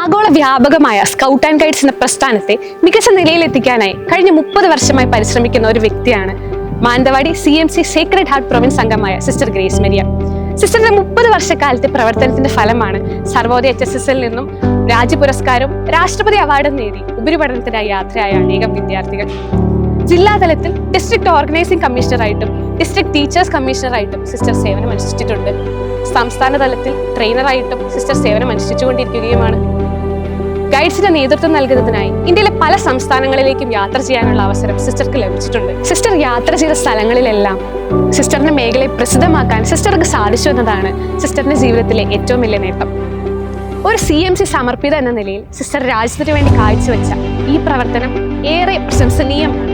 ആഗോള വ്യാപകമായ scout and guides എന്ന പ്രസ്ഥാനത്തെ മികച്ച നിലയിലെത്തിക്കാനായി കഴിഞ്ഞ 30 വർഷമായി പരിശ്രമിക്കുന്ന ഒരു വ്യക്തിയാണ് Mananthavady CMC Sacred heart province അംഗമായ സിസ്റ്റർ ഗ്രേസ് മരിയ. സിസ്റ്ററിന്റെ 30 വർഷക്കാലത്തെ പ്രവർത്തനത്തിന്റെ ഫലമാണ് സർവോദയ HSSൽ നിന്നും രാജ്യ പുരസ്കാരവും രാഷ്ട്രപതി അവാർഡും നേടി ഉപരിപഠനത്തിനായി യാത്രയായ അനേകം വിദ്യാർത്ഥികൾ. ജില്ലാതലത്തിൽ ഡിസ്ട്രിക്ട് ഓർഗനൈസിംഗ് കമ്മീഷണറായിട്ടും ഡിസ്ട്രിക്ട് ടീച്ചേഴ്സ് കമ്മീഷണറായിട്ടും സിസ്റ്റർ സേവനം അനുഷ്ഠിച്ചിട്ടുണ്ട്. സംസ്ഥാന തലത്തിൽ ട്രെയിനറായിട്ടും സിസ്റ്റർ സേവനം അനുഷ്ഠിച്ചുകൊണ്ടിരിക്കുകയുമാണ്. ഗൈഡ്സിന് നേതൃത്വം നൽകുന്നതിനായി ഇന്ത്യയിലെ പല സംസ്ഥാനങ്ങളിലേക്കും യാത്ര ചെയ്യാനുള്ള അവസരം സിസ്റ്റർക്ക് ലഭിച്ചിട്ടുണ്ട്. സിസ്റ്റർ യാത്ര ചെയ്ത സ്ഥലങ്ങളിലെല്ലാം സിസ്റ്ററിന്റെ മേഖലയെ പ്രസിദ്ധമാക്കാൻ സിസ്റ്റർക്ക് സാധിച്ചു എന്നതാണ് സിസ്റ്ററിന്റെ ജീവിതത്തിലെ ഏറ്റവും വലിയ നേട്ടം. ഒരു CMC സമർപ്പിത എന്ന നിലയിൽ സിസ്റ്റർ രാജ്യത്തിന് വേണ്ടി കാഴ്ചവെച്ച ഈ പ്രവർത്തനം ഏറെ പ്രശംസനീയമാണ്.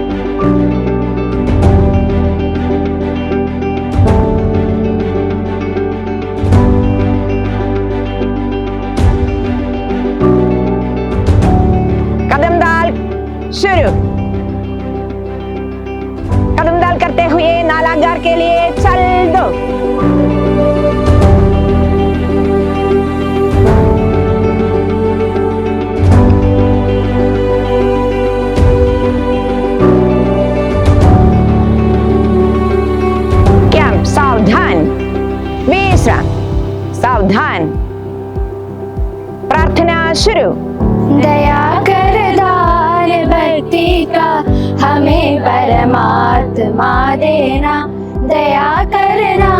शुरू कदम डाल करते हुए नालागार के लिए चल दो। कैंप सावधान, विश्राम सावधान, प्रार्थना शुरू। दया कर दान भक्ति का हमें परमात्मा देना, दया करना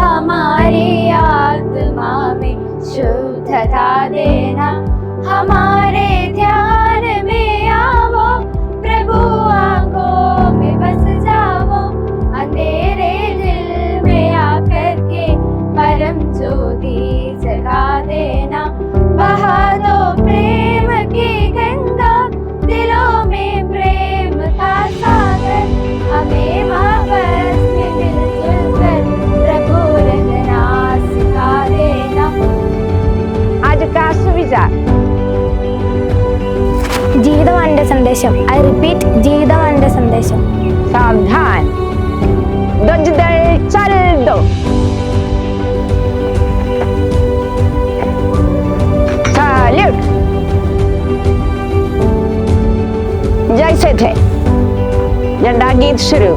हमारी आत्मा में शुद्धता देना, हमारे ध्यान में आओ प्रभु आंखों में बस जाओ, अंधेरे दिल में आकर के परम ज्योति जगा देना, बहा दो प्रेम की गंगा दिलों में प्रेम का सागर, हमें वापस में मिलजुल कर प्रभु रखना सिखा देना। आज का सुविचार ജീവിതമാന്റെ സന്ദേശം. ഐ റിപ്പീറ്റ്, ജീവിതമാന്റെ സന്ദേശം. सावधान, दल चल दो। सैल्यूट, जैसे थे झंडा गीत शुरू।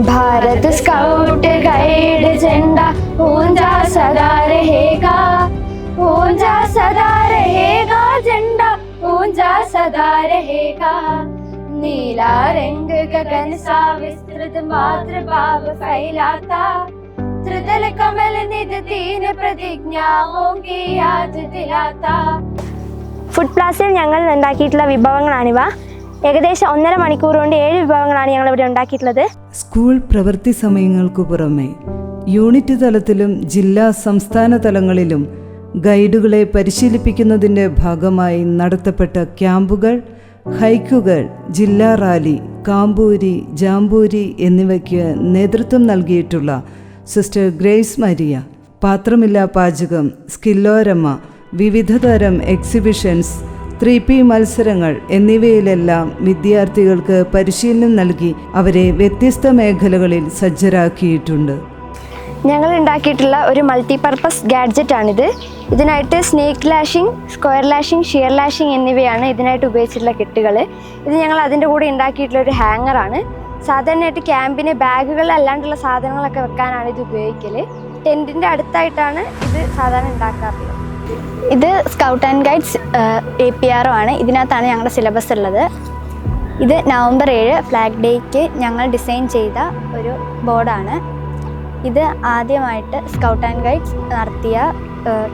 भारत स्काउट गाइड झंडा ऊंचा सदा रहेगा, ऊंचा सदा रहेगा, झंडा ऊंचा सदा रहेगा, नीला रंग गगन सा विस्तृत मातृभाव फैलाता, त्रिदल कमल निध तीन प्रतिज्ञाओं की याद दिलाता. ഫുഡ് പ്ലാസിൽ ഞങ്ങൾ ഉണ്ടാക്കിയിട്ടുള്ള വിഭവങ്ങളാണിവ. ഏകദേശം 1.5 മണിക്കൂർ കൊണ്ട് 7 വിഭവങ്ങളാണ് ഞങ്ങൾ ഇവിടെ ഉണ്ടാക്കിയിട്ടുള്ളത്. സ്കൂൾ പ്രവൃത്തി സമയങ്ങൾക്കു പുറമെ യൂണിറ്റ് തലത്തിലും ജില്ലാ സംസ്ഥാന തലങ്ങളിലും ഗൈഡുകളെ പരിശീലിപ്പിക്കുന്നതിൻ്റെ ഭാഗമായി നടത്തപ്പെട്ട ക്യാമ്പുകൾ, ഹൈക്കുകൾ, ജില്ലാ റാലി, കാമ്പൂരി, ജാമ്പൂരി എന്നിവയ്ക്ക് നേതൃത്വം നൽകിയിട്ടുള്ള സിസ്റ്റർ ഗ്രേസ് മരിയ, പാത്രമില്ലാ പാചകം, സ്കില്ലോരമ്മ, വിവിധതരം എക്സിബിഷൻസ്, 3P മത്സരങ്ങൾ എന്നിവയിലെല്ലാം വിദ്യാർത്ഥികൾക്ക് പരിശീലനം നൽകി അവരെ വ്യത്യസ്ത മേഖലകളിൽ സജ്ജരാക്കിയിട്ടുണ്ട്. ഞങ്ങൾ ഉണ്ടാക്കിയിട്ടുള്ള ഒരു മൾട്ടിപർപ്പസ് ഗാഡ്ജറ്റാണിത്. ഇതിനായിട്ട് snake lashing, square lashing, shear lashing എന്നിവയാണ് ഇതിനായിട്ട് ഉപയോഗിച്ചിട്ടുള്ള കിറ്റുകൾ. ഇത് ഞങ്ങൾ അതിൻ്റെ കൂടെ ഉണ്ടാക്കിയിട്ടുള്ള ഒരു ഹാങ്ങറാണ്. സാധാരണയായിട്ട് ക്യാമ്പിന് ബാഗുകൾ അല്ലാണ്ടുള്ള സാധനങ്ങളൊക്കെ വെക്കാനാണ് ഇത് ഉപയോഗിക്കൽ. ടെൻറ്റിൻ്റെ അടുത്തായിട്ടാണ് ഇത് സാധാരണ ഉണ്ടാക്കാറുള്ളത്. ഇത് സ്കൗട്ട് ആൻഡ് ഗൈഡ്സ് APR ആണ്. ഇതിനകത്താണ് ഞങ്ങളുടെ സിലബസ് ഉള്ളത്. ഇത് നവംബർ 7 ഫ്ലാഗ് ഡേക്ക് ഞങ്ങൾ ഡിസൈൻ ചെയ്ത ഒരു ബോർഡാണ്. ഇത് ആദ്യമായിട്ട് സ്കൗട്ട് ആൻഡ് ഗൈഡ്സ് നടത്തിയ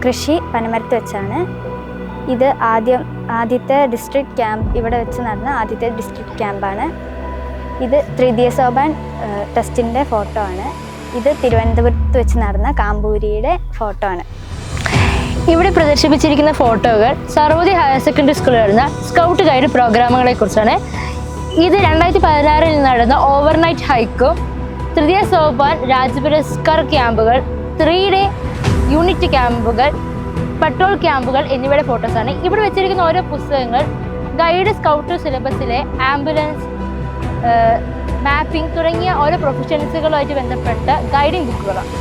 കൃഷി പനമരത്ത് വെച്ചാണ്. ഇത് ആദ്യത്തെ ഡിസ്ട്രിക്ട് ക്യാമ്പ്, ഇവിടെ വെച്ച് നടന്ന ആദ്യത്തെ ഡിസ്ട്രിക്ട് ക്യാമ്പാണ്. ഇത് ത്രിദിയ സോപാൻ ടെസ്റ്റിൻ്റെ ഫോട്ടോ ആണ്. ഇത് തിരുവനന്തപുരത്ത് വെച്ച് നടന്ന കാമ്പൂരിയുടെ ഫോട്ടോ ആണ്. ഇവിടെ പ്രദർശിപ്പിച്ചിരിക്കുന്ന ഫോട്ടോകൾ സർവോദയ ഹയർ സെക്കൻഡറി സ്കൂളിൽ നടന്ന സ്കൗട്ട് ഗൈഡ് പ്രോഗ്രാമുകളെ കുറിച്ചാണ്. ഇത് 2016 നടന്ന ഓവർനൈറ്റ് ഹൈക്കും, തൃതീയ സോപാൻ രാജ്യ പുരസ്കാർ ക്യാമ്പുകൾ, 3 ഡേ യൂണിറ്റ് ക്യാമ്പുകൾ, പട്രോൾ ക്യാമ്പുകൾ എന്നിവയുടെ ഫോട്ടോസാണ്. ഇവിടെ വെച്ചിരിക്കുന്ന ഓരോ പുസ്തകങ്ങൾ ഗൈഡ് സ്കൗട്ട് സിലബസിലെ ആംബുലൻസ്, മാപ്പിംഗ് തുടങ്ങിയ ഓരോ പ്രൊഫഷൻസുകളുമായിട്ട് ബന്ധപ്പെട്ട ഗൈഡിംഗ് ബുക്കുകളാണ്.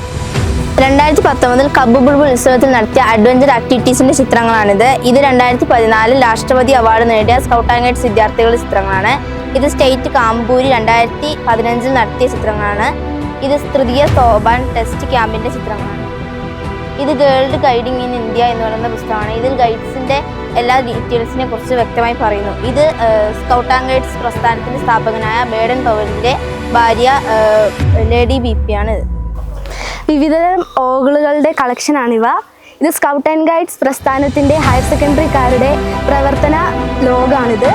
2019 കബ്ബ് ബുൾബുൾ ഉത്സവത്തിൽ നടത്തിയ അഡ്വഞ്ചർ ആക്ടിവിറ്റീസിന്റെ ചിത്രങ്ങളാണിത്. ഇത് 2014 രാഷ്ട്രപതി അവാർഡ് നേടിയ സ്കൗട്ട് ആൻഡ് ഗൈഡ്സ് വിദ്യാർത്ഥികളുടെ ചിത്രങ്ങളാണ്. ഇത് സ്റ്റേറ്റ് കാമ്പൂരി 2015 നടത്തിയ ചിത്രങ്ങളാണ്. ഇത് തൃതീയ സോപാൻ ടെസ്റ്റ് ക്യാമ്പിന്റെ ചിത്രങ്ങളാണ്. ഇത് ഗേൾഡ് ഗൈഡിങ് ഇൻ ഇന്ത്യ എന്ന് പറയുന്ന പുസ്തകമാണ്. ഇതിൽ ഗൈഡ്സിന്റെ എല്ലാ ഡീറ്റെയിൽസിനെ കുറിച്ച് വ്യക്തമായി പറയുന്നു. ഇത് സ്കൗട്ട് ആൻഡ് ഗൈഡ്സ് പ്രസ്ഥാനത്തിന്റെ സ്ഥാപകനായ ബേഡൻ പവലിന്റെ ഭാര്യ ലേഡി BP ആണ്. വിവിധതരം ഓഗിളുകളുടെ കളക്ഷനാണിവ. ഇത് സ്കൗട്ട് ആൻഡ് ഗൈഡ്സ് പ്രസ്ഥാനത്തിൻ്റെ ഹയർ സെക്കൻഡറിക്കാരുടെ പ്രവർത്തന ലോഗാണിത്.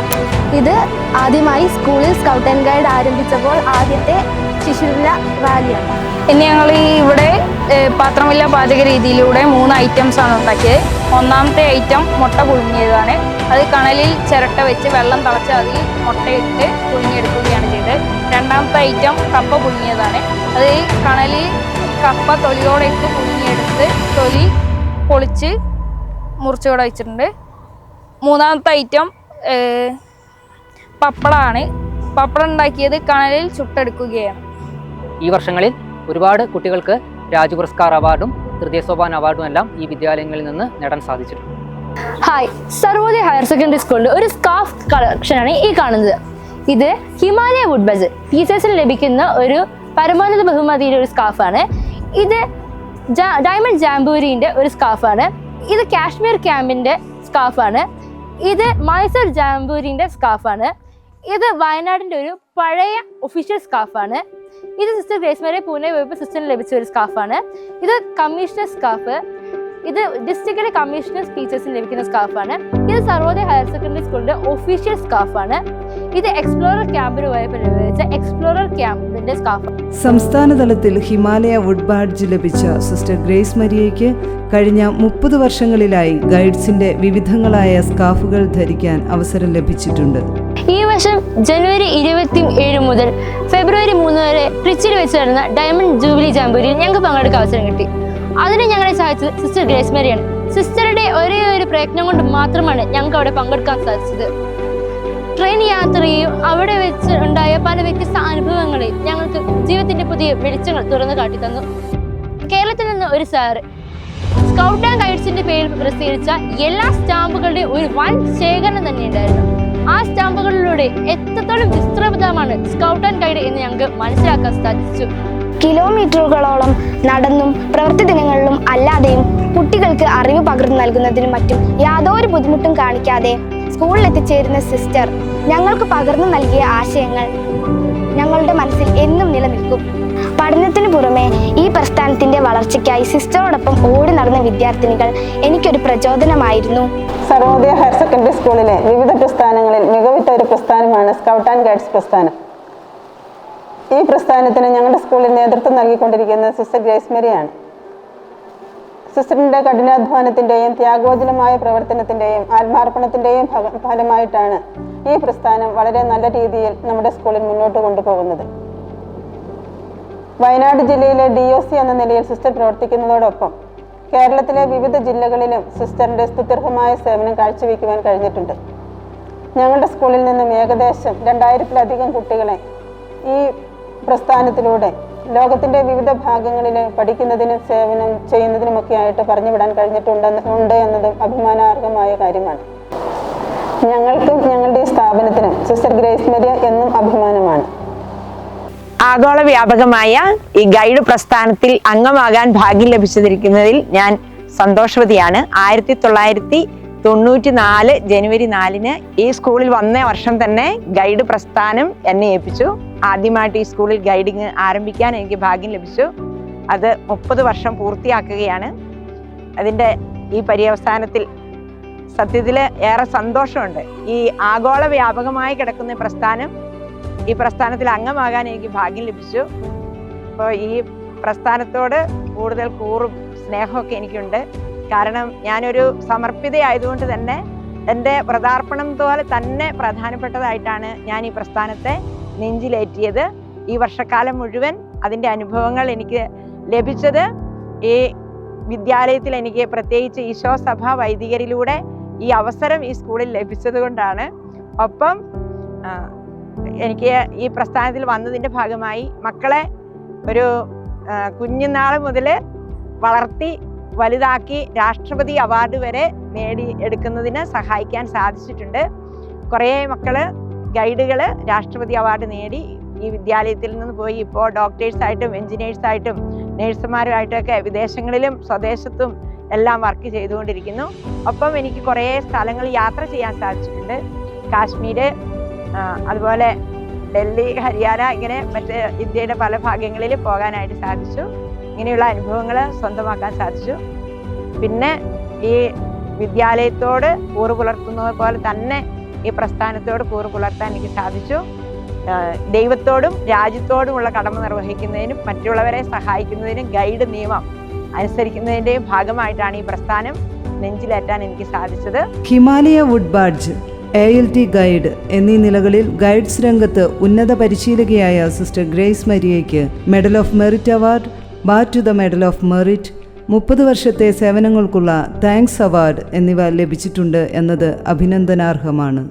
ഇത് ആദ്യമായി സ്കൂളിൽ സ്കൗട്ട് ആൻഡ് ഗൈഡ് ആരംഭിച്ചപ്പോൾ ആദ്യത്തെ ശിശുദിന റാലിയാണ്. ഇനി ഞങ്ങൾ ഇവിടെ പാത്രമില്ല പാചക രീതിയിലൂടെ 3 ഐറ്റംസ് ആണ് ഉണ്ടാക്കിയത്. ഒന്നാമത്തെ ഐറ്റം മുട്ട പുഴുങ്ങിയതാണ്. അത് കണലിൽ ചിരട്ട വെച്ച് വെള്ളം തിളച്ച് അതിൽ മുട്ടയിട്ട് പുഴുങ്ങിയെടുക്കുകയാണ് ചെയ്തത്. രണ്ടാമത്തെ ഐറ്റം കപ്പ പുഴുങ്ങിയതാണ്. അത് കണലിൽ കപ്പ തൊലിയോടെ ഇട്ട് പുഴുങ്ങിയെടുത്ത് തൊലി പൊളിച്ച് മുറിച്ചോടെ വെച്ചിട്ടുണ്ട്. മൂന്നാമത്തെ ഐറ്റം പപ്പടമാണ്. പപ്പടം ഉണ്ടാക്കിയത് കണലിൽ ചുട്ടെടുക്കുകയാണ്. ഈ വർഷങ്ങളിൽ ഒരുപാട് കുട്ടികൾക്ക് രാജ്പുരസ്കാർ അവാർഡും തൃതീയ സോപാൻ അവാർഡും എല്ലാം ഈ വിദ്യാലയങ്ങളിൽ നിന്ന് നേടാൻ സാധിച്ചിട്ടുണ്ട്. ഹായ്, സർവോദയ ഹയർ സെക്കൻഡറി സ്കൂളിന്റെ ഒരു സ്കാർഫ് കളക്ഷനാണ് ഈ കാണുന്നത്. ഇത് ഹിമാലയ വുഡ് ബസ് ടീച്ചേഴ്സിന് ലഭിക്കുന്ന ഒരു പരമോന്നത ബഹുമതിയുടെ ഒരു സ്കാർഫാണ്. ഇത് ഡയമണ്ട് ജാംബൂരിന്റെ ഒരു സ്കാർഫാണ്. ഇത് കാശ്മീർ ക്യാമ്പിന്റെ സ്കാർഫാണ്. ഇത് മൈസൂർ ജാംബൂരിന്റെ സ്കാർഫാണ്. ഇത് വയനാടിന്റെ ഒരു പഴയ ഒഫീഷ്യൽ സ്കാർഫാണ്. ഇത് സിസ്റ്റർ ഗ്രേസ് മേരിയ പൂനെ വകുപ്പ് സിസ്റ്ററിന് ലഭിച്ച ഒരു സ്കാർഫാണ്. ഇത് കമ്മീഷണർ സ്കാർഫ്. ഇത് ഡിസ്ട്രിക്റ്റിലെ കമ്മീഷണർ ടീച്ചേഴ്സിന് ലഭിക്കുന്ന സ്കാർഫാണ്. ഇത് സർവോദയ ഹയർ സെക്കൻഡറി സ്കൂളിന്റെ ഒഫീഷ്യൽ സ്കാർഫാണ്. ഇത് എക്സ്പ്ലോറർ ക്യാമ്പിന് പോയപ്പോൾ ലഭിച്ച എക്സ്പ്ലോറർ ക്യാമ്പിന്റെ സ്കാർഫ്. സംസ്ഥാന തലത്തിൽ ഹിമാലയ വുഡ് ബാഡ്ജ് ലഭിച്ച സിസ്റ്റർ ഗ്രേസ് മരിയയ്ക്ക് കഴിഞ്ഞ 30 വർഷങ്ങളിലായി ഗൈഡ്സിന്റെ വിവിധങ്ങളായ സ്കാർഫുകൾ ധരിക്കാൻ അവസരം ലഭിച്ചിട്ടുണ്ട്. ഈ വർഷം ജനുവരി 27 മുതൽ ഫെബ്രുവരി 3 വരെ ട്രിച്ചിൽ വെച്ച് നടന്ന ഡയമണ്ട് ജൂബിലി ജാംബൂരിയിൽ ഞങ്ങൾക്ക് പങ്കെടുക്കാൻ അവസരം കിട്ടി. അതിന് ഞങ്ങളെ സഹായിച്ചത് സിസ്റ്റർ ഗ്രേസ് മേരിയാണ്. സിസ്റ്ററുടെ ഒരേ ഒരു പ്രയത്നം കൊണ്ട് മാത്രമാണ് ഞങ്ങൾക്ക് അവിടെ പങ്കെടുക്കാൻ സാധിച്ചത്. ട്രെയിൻ യാത്രയും അവിടെ വെച്ച് ഉണ്ടായ പല വ്യത്യസ്ത അനുഭവങ്ങളെയും ഞങ്ങൾക്ക് ജീവിതത്തിന്റെ പുതിയ വെളിച്ചങ്ങൾ തുറന്നു കാട്ടിത്തന്നു. കേരളത്തിൽ നിന്ന് ഒരു സാറ് സ്കൗട്ട് ആൻഡ് ഗൈഡ്സിന്റെ പേരിൽ പ്രസിദ്ധീകരിച്ച എല്ലാ സ്റ്റാമ്പുകളുടെയും ഒരു വൻ ശേഖരണം തന്നെ ഉണ്ടായിരുന്നു. ആ സ്റ്റാമ്പുകളിലൂടെ എത്രത്തോളം വിസ്തൃതമാണ് സ്കൗട്ട് ആൻഡ് ഗൈഡ് എന്ന് ഞങ്ങൾക്ക് മനസ്സിലാക്കാൻ സാധിച്ചു. കിലോമീറ്ററുകളോളം നടന്നും പ്രവൃത്തി ദിനങ്ങളിലും അല്ലാതെയും കുട്ടികൾക്ക് അറിവ് പകർന്നു നൽകുന്നതിനും മറ്റും യാതൊരു ബുദ്ധിമുട്ടും കാണിക്കാതെ സ്കൂളിൽ എത്തിച്ചേരുന്ന സിസ്റ്റർ ഞങ്ങൾക്ക് പകർന്നു നൽകിയ ആശയങ്ങൾ ഞങ്ങളുടെ മനസ്സിൽ എന്നും നിലനിൽക്കും. പഠനത്തിന് പുറമെ ഈ പ്രസ്ഥാനത്തിന്റെ വളർച്ചയ്ക്കായി സിസ്റ്ററോടൊപ്പം ഓടി നടന്ന വിദ്യാർത്ഥിനികൾ എനിക്കൊരു പ്രചോദനമായിരുന്നു. സർവോദയ ഹയർ സെക്കൻഡറി സ്കൂളിലെ വിവിധ പ്രസ്ഥാനങ്ങളിൽ മികവുറ്റ ഒരു പ്രസ്ഥാനമാണ് സ്കൗട്ട് ആൻഡ് ഗൈഡ്സ് പ്രസ്ഥാനം. ഈ പ്രസ്ഥാനത്തിന് ഞങ്ങളുടെ സ്കൂളിൽ നേതൃത്വം നൽകിക്കൊണ്ടിരിക്കുന്നത് സിസ്റ്റർ ഗ്രേസ് മേരിയാണ്. സിസ്റ്ററിൻ്റെ കഠിനാധ്വാനത്തിൻ്റെയും ത്യാഗോജ്വലമായ പ്രവർത്തനത്തിൻ്റെയും ആത്മാർപ്പണത്തിൻ്റെയും ഫലമായിട്ടാണ് ഈ പ്രസ്ഥാനം വളരെ നല്ല രീതിയിൽ നമ്മുടെ സ്കൂളിൽ മുന്നോട്ട് കൊണ്ടുപോകുന്നത്. വയനാട് ജില്ലയിലെ DOC എന്ന നിലയിൽ സിസ്റ്റർ പ്രവർത്തിക്കുന്നതോടൊപ്പം കേരളത്തിലെ വിവിധ ജില്ലകളിലും സിസ്റ്ററിൻ്റെ സ്തുത്യർഹമായ സേവനം കാഴ്ചവെക്കുവാൻ കഴിഞ്ഞിട്ടുണ്ട്. ഞങ്ങളുടെ സ്കൂളിൽ നിന്നും ഏകദേശം 2000-ലധികം കുട്ടികളെ ഈ പ്രസ്ഥാനത്തിലൂടെ ലോകത്തിൻ്റെ വിവിധ ഭാഗങ്ങളിൽ പഠിക്കുന്നതിനും സേവനം ചെയ്യുന്നതിനുമൊക്കെ ആയിട്ട് പറഞ്ഞുവിടാൻ കഴിഞ്ഞിട്ടുണ്ട് എന്നതും അഭിമാനാർഹമായ കാര്യമാണ്. ഞങ്ങൾക്കും ഞങ്ങളുടെ ഈ സ്ഥാപനത്തിനും സിസ്റ്റർ ഗ്രേസ് മേരിയ എന്നും അഭിമാനമാണ്. ആഗോള വ്യാപകമായ ഈ ഗൈഡ് പ്രസ്ഥാനത്തിൽ അംഗമാകാൻ ഭാഗ്യം ലഭിച്ചിരിക്കുന്നതിൽ ഞാൻ സന്തോഷവതിയാണ്. 1994 ജനുവരി 4 ഈ സ്കൂളിൽ വന്ന വർഷം തന്നെ ഗൈഡ് പ്രസ്ഥാനം എന്നെ ഏൽപ്പിച്ചു. ആദ്യമായിട്ട് ഈ സ്കൂളിൽ ഗൈഡിങ് ആരംഭിക്കാൻ എനിക്ക് ഭാഗ്യം ലഭിച്ചു. അത് 30 വർഷം പൂർത്തിയാക്കുകയാണ്. അതിൻ്റെ ഈ പര്യവസാനത്തിൽ സത്യത്തിൽ ഏറെ സന്തോഷമുണ്ട്. ഈ ആഗോള വ്യാപകമായി കിടക്കുന്ന ഈ പ്രസ്ഥാനത്തിൽ അംഗമാകാൻ എനിക്ക് ഭാഗ്യം ലഭിച്ചു. അപ്പോൾ ഈ പ്രസ്ഥാനത്തോട് കൂടുതൽ കൂറും സ്നേഹമൊക്കെ എനിക്കുണ്ട്. കാരണം ഞാനൊരു സമർപ്പിതയായതുകൊണ്ട് തന്നെ എൻ്റെ വ്രതാർപ്പണം പോലെ തന്നെ പ്രധാനപ്പെട്ടതായിട്ടാണ് ഞാൻ ഈ പ്രസ്ഥാനത്തെ നെഞ്ചിലേറ്റിയത്. ഈ വർഷക്കാലം മുഴുവൻ അതിൻ്റെ അനുഭവങ്ങൾ എനിക്ക് ലഭിച്ചത് ഈ വിദ്യാലയത്തിൽ എനിക്ക് പ്രത്യേകിച്ച് ഈശോ സഭ വൈദികരിലൂടെ ഈ അവസരം ഈ സ്കൂളിൽ ലഭിച്ചത് കൊണ്ടാണ്. ഒപ്പം എനിക്ക് ഈ പ്രസ്ഥാനത്തിൽ വന്നതിൻ്റെ ഭാഗമായി മക്കളെ ഒരു കുഞ്ഞുനാൾ മുതൽ വളർത്തി വലുതാക്കി രാഷ്ട്രപതി അവാർഡ് വരെ നേടിയെടുക്കുന്നതിന് സഹായിക്കാൻ സാധിച്ചിട്ടുണ്ട്. കുറേ മക്കള് ഗൈഡുകൾ രാഷ്ട്രപതി അവാർഡ് നേടി ഈ വിദ്യാലയത്തിൽ നിന്ന് പോയി ഇപ്പോൾ ഡോക്ടേഴ്സായിട്ടും എൻജിനീയേഴ്സായിട്ടും നേഴ്സുമാരുമായിട്ടൊക്കെ വിദേശങ്ങളിലും സ്വദേശത്തും എല്ലാം വർക്ക് ചെയ്തുകൊണ്ടിരിക്കുന്നു. ഒപ്പം എനിക്ക് കുറേ സ്ഥലങ്ങൾ യാത്ര ചെയ്യാൻ സാധിച്ചിട്ടുണ്ട്. കാശ്മീർ, അതുപോലെ ഡൽഹി, ഹരിയാന, ഇങ്ങനെ മറ്റ് ഇന്ത്യയുടെ പല ഭാഗങ്ങളിൽ പോകാനായിട്ട് സാധിച്ചു. ഇങ്ങനെയുള്ള അനുഭവങ്ങൾ സ്വന്തമാക്കാൻ സാധിച്ചു. പിന്നെ ഈ വിദ്യാലയത്തോട് കൂറ് പുലർത്തുന്നത് പോലെ തന്നെ ഈ പ്രസ്ഥാനത്തോട് കൂറ് പുലർത്താൻ എനിക്ക് സാധിച്ചു. ദൈവത്തോടും രാജ്യത്തോടുമുള്ള കടമ നിർവഹിക്കുന്നതിനും മറ്റുള്ളവരെ സഹായിക്കുന്നതിനും ഗൈഡ് നിയമം അനുസരിക്കുന്നതിൻ്റെയും ഭാഗമായിട്ടാണ് ഈ പ്രസ്ഥാനം നെഞ്ചിലേറ്റാൻ എനിക്ക് സാധിച്ചത്. Himalaya wood badge, ALT guide എന്നീ നിലകളിൽ ഗൈഡ്സ് രംഗത്ത് ഉന്നത പരിശീലകയായ സിസ്റ്റർ ഗ്രേസ് മരിയയ്ക്ക് medal of merit award, bar to the medal of merit, 30 വർഷത്തെ സേവനങ്ങൾക്കുള്ള താങ്ക്സ് അവാർഡ് എന്നിവ ലഭിച്ചിട്ടുണ്ട് എന്നത് അഭിനന്ദനാർഹമാണ്.